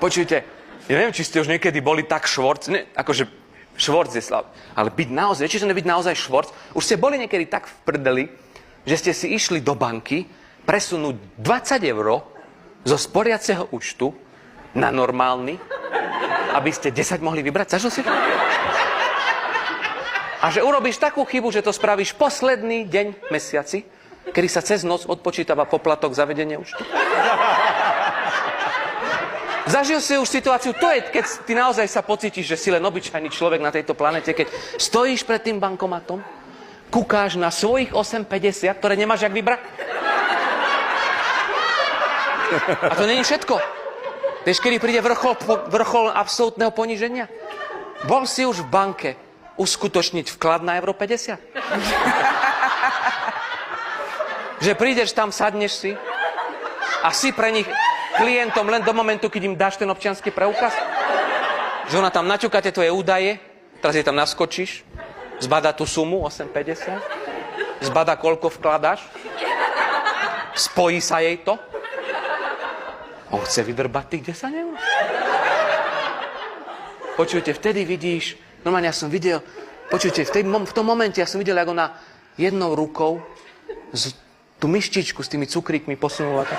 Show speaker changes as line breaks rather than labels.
Počujte, ja neviem, či ste už niekedy boli tak švorc, ne, akože švorc je slab, ale byť naozaj, či to nebyť naozaj švorc, už ste boli niekedy tak v prdeli, že ste si išli do banky presunúť 20 € zo sporiaceho účtu na normálny, aby ste 10 mohli vybrať. Zažil si to? A že urobíš takú chybu, že to spravíš posledný deň mesiaci, kedy sa cez noc odpočítava poplatok za vedenie účtu. Zažil si už situáciu, to je, keď ty naozaj sa pocítiš, že si len obyčajný človek na tejto planete, keď stojíš pred tým bankomatom, kúkáš na svojich 8,50, ktoré nemáš jak vybrať. A to není všetko. Vieš, kedy príde vrchol absolútneho poníženia? Bol si už v banke uskutočniť vklad na euro 50? Že prídeš tam, sadneš si a si pre nich klientom len do momentu, keď im dáš ten občiansky preukaz? Že ona tam naťuká tie tvoje údaje, teraz jej tam naskočíš, zbadá tú sumu 8,50, zbadá, koľko vkladáš, spojí sa jej to. On chce vydrbať tých 10 €. Počujte, vtedy vidíš, normálne ja som videl, počujte, v tom momente ja som videl, ako ona jednou rukou tú myštičku s tými cukríkmi posunula tak.